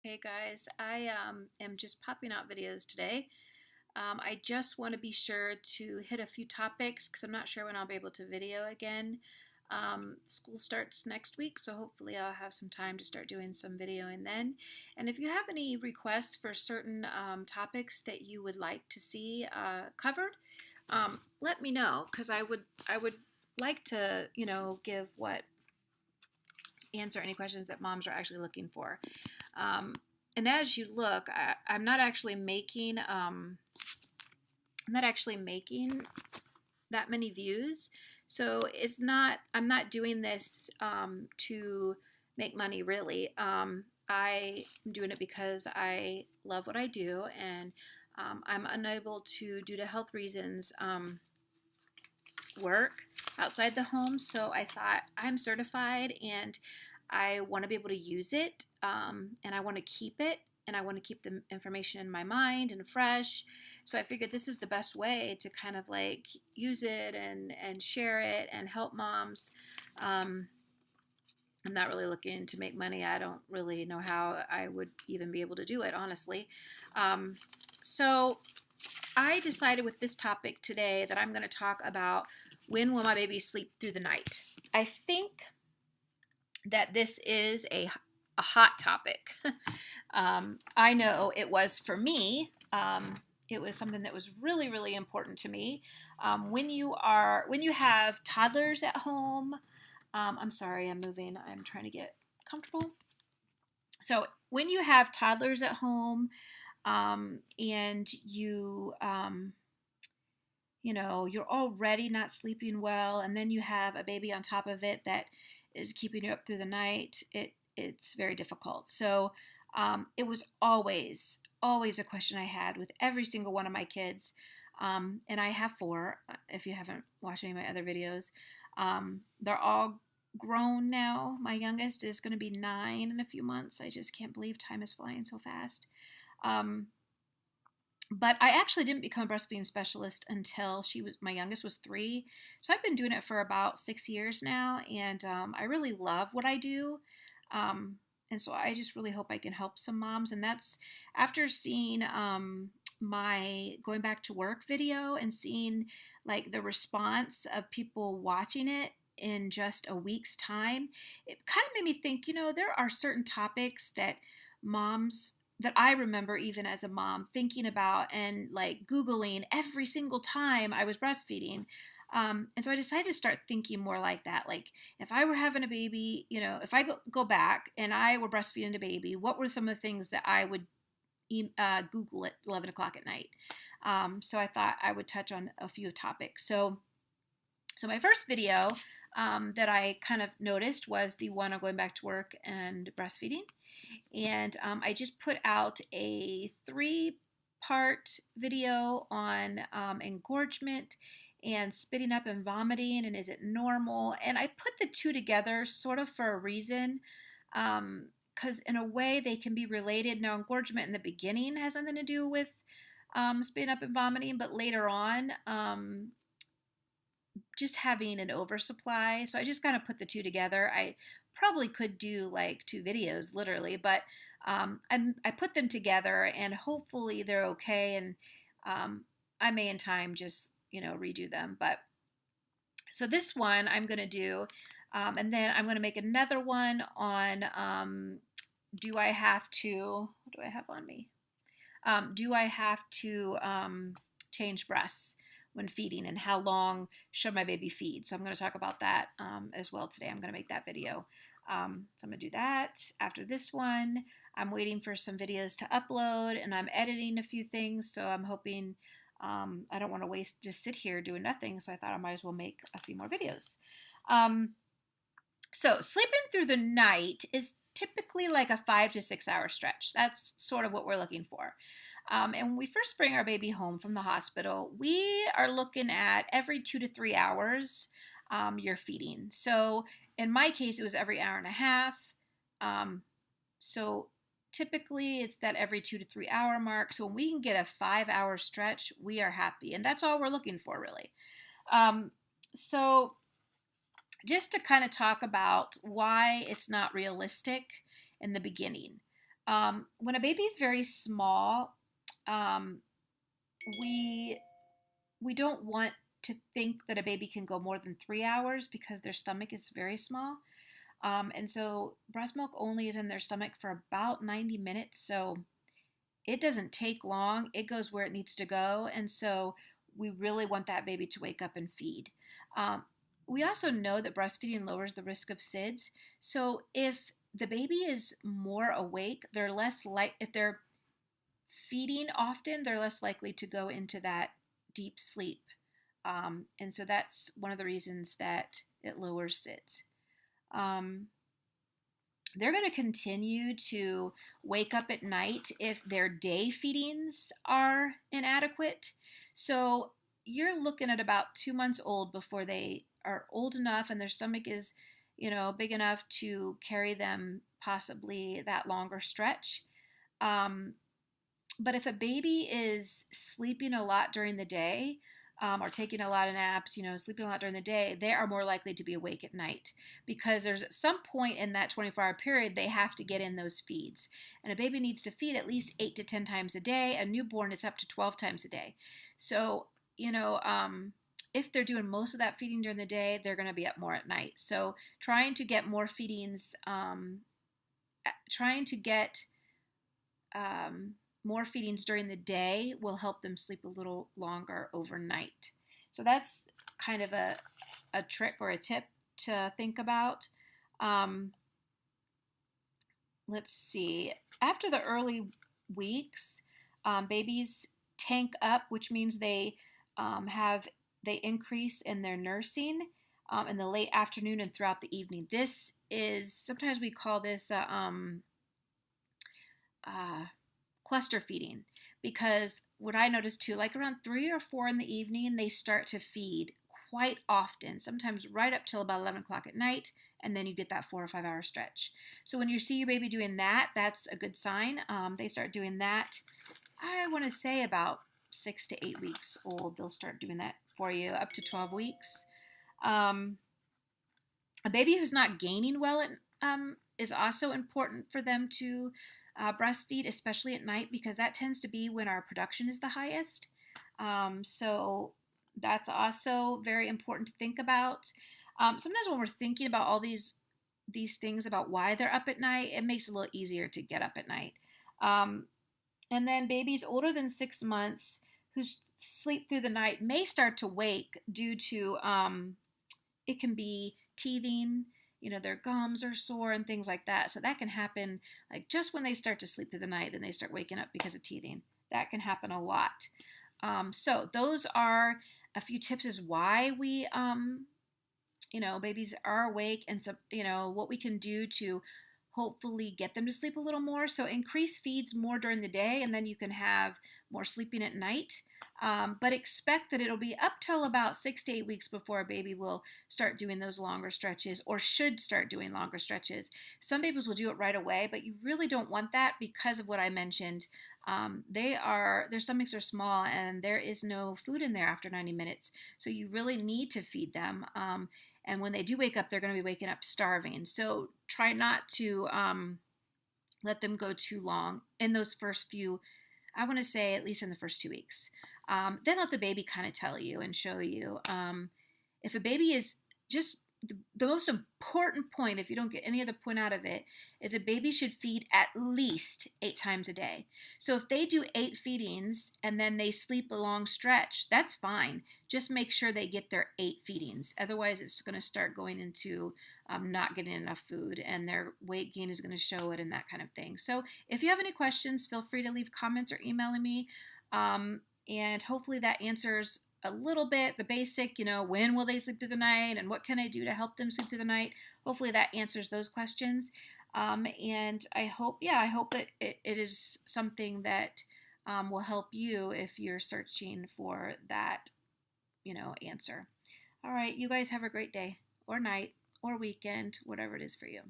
Hey guys, I am just popping out videos today. I just want to be sure to hit a few topics because I'm not sure when I'll be able to video again. School starts next week, so hopefully I'll have some time to start doing some videoing then. And if you have any requests for certain topics that you would like to see covered, let me know because I would like to give what answer any questions that moms are actually looking for. Um, and as you look, I'm not actually making that many views, so it's not. I'm not doing this to make money really. I am doing it because I love what I do, and I'm unable to, due to health reasons, work outside the home. So I thought I'm certified and I want to be able to use it, and I want to keep it, and I want to keep the information in my mind and fresh. So I figured this is the best way to kind of like use it and share it and help moms. I'm not really looking to make money. I don't really know how I would even be able to do it, honestly. So I decided with this topic today that I'm going to talk about when will my baby sleep through the night. I think that this is a hot topic. I know it was for me. It was something that was really, really important to me. When you have toddlers at home, I'm sorry, I'm moving. I'm trying to get comfortable. So when you have toddlers at home, and you're already not sleeping well, and then you have a baby on top of it that is keeping you up through the night, it's very difficult. So it was always a question I had with every single one of my kids. And I have four, if you haven't watched any of my other videos. They're all grown now. My youngest is going to be 9 in a few months. I just can't believe time is flying so fast. But I actually didn't become a breastfeeding specialist until my youngest was 3. So I've been doing it for about 6 years now, and I really love what I do. And so I just really hope I can help some moms. And that's after seeing my going back to work video and seeing like the response of people watching it in just a week's time. It kind of made me think, there are certain topics that I remember even as a mom thinking about and like Googling every single time I was breastfeeding. And so I decided to start thinking more like that. Like if I were having a baby, if I go back and I were breastfeeding a baby, what were some of the things that I would Google at 11 o'clock at night? So I thought I would touch on a few topics. So my first video that I kind of noticed was the one on going back to work and breastfeeding. And I just put out a 3-part video on engorgement and spitting up and vomiting, and is it normal? And I put the two together sort of for a reason, because in a way they can be related. Now, engorgement in the beginning has nothing to do with spitting up and vomiting, but later on, just having an oversupply. So I just kind of put the two together. I probably could do like 2 videos literally, but I put them together and hopefully they're okay. And I may in time just, redo them. But so this one I'm going to do, and then I'm going to make another one on do I have to, what do I have on me? Do I have to change breasts when feeding, and how long should my baby feed? So I'm going to talk about that as well today. I'm going to make that video. So I'm going to do that. After this one, I'm waiting for some videos to upload, and I'm editing a few things. So I'm hoping I don't want to just sit here doing nothing. So I thought I might as well make a few more videos. So sleeping through the night is typically like a 5 to 6 hour stretch. That's sort of what we're looking for. And when we first bring our baby home from the hospital, we are looking at every 2 to 3 hours you're feeding. So in my case, it was every hour and a half. So typically it's that every 2 to 3 hour mark. So when we can get a 5-hour stretch, we are happy. And that's all we're looking for, really. So just to kind of talk about why it's not realistic in the beginning. When a baby is very small, um, we we don't want to think that a baby can go more than 3 hours because their stomach is very small. And so breast milk only is in their stomach for about 90 minutes. So it doesn't take long. It goes where it needs to go. And so we really want that baby to wake up and feed. Um, we also know that breastfeeding lowers the risk of SIDS. So if the baby is more awake, they're less like, if they're feeding often, they're less likely to go into that deep sleep. And so that's one of the reasons that it lowers SIDS. Um, they're going to continue to wake up at night if their day feedings are inadequate. So you're looking at about 2 months old before they are old enough and their stomach is, big enough to carry them possibly that longer stretch. Um, but if a baby is sleeping a lot during the day, or taking a lot of naps, sleeping a lot during the day, they are more likely to be awake at night because there's at some point in that 24-hour period they have to get in those feeds. And a baby needs to feed at least 8 to 10 times a day. A newborn, it's up to 12 times a day. So, if they're doing most of that feeding during the day, they're going to be up more at night. So, trying to get more feedings during the day will help them sleep a little longer overnight. So that's kind of a trick or a tip to think about. Um, let's see. After the early weeks, babies tank up, which means they increase in their nursing in the late afternoon and throughout the evening. This is sometimes we call this uh, cluster feeding because what I noticed too, like around 3 or 4 in the evening, they start to feed quite often, sometimes right up till about 11 o'clock at night, and then you get that 4 or 5 hour stretch. So when you see your baby doing that, that's a good sign. They start doing that, I want to say about 6 to 8 weeks old, they'll start doing that for you, up to 12 weeks. Um, a baby who's not gaining well is also important for them to breastfeed, especially at night, because that tends to be when our production is the highest. So that's also very important to think about. Sometimes when we're thinking about all these things about why they're up at night, it makes it a little easier to get up at night. Um, and then babies older than 6 months who sleep through the night may start to wake due to it can be teething, their gums are sore and things like that. So that can happen like just when they start to sleep through the night, then they start waking up because of teething. That can happen a lot. So those are a few tips as why babies are awake and, what we can do to hopefully get them to sleep a little more. So increase feeds more during the day and then you can have more sleeping at night. But expect that it'll be up till about 6 to 8 weeks before a baby will start doing those longer stretches or should start doing longer stretches. Some babies will do it right away, but you really don't want that because of what I mentioned. Their stomachs are small and there is no food in there after 90 minutes. So you really need to feed them. And when they do wake up, they're going to be waking up starving. So try not to let them go too long in those first few, I want to say at least in the first 2 weeks. Then let the baby kind of tell you and show you. If a baby is just the most important point, if you don't get any other point out of it, is a baby should feed at least 8 times a day. So if they do 8 feedings and then they sleep a long stretch, that's fine. Just make sure they get their 8 feedings. Otherwise, it's going to start going into not getting enough food and their weight gain is going to show it and that kind of thing. So if you have any questions, feel free to leave comments or emailing me. And hopefully that answers a little bit the basic, when will they sleep through the night and what can I do to help them sleep through the night. Hopefully that answers those questions. And I hope it is something that will help you if you're searching for that, answer. All right, you guys have a great day or night or weekend, whatever it is for you.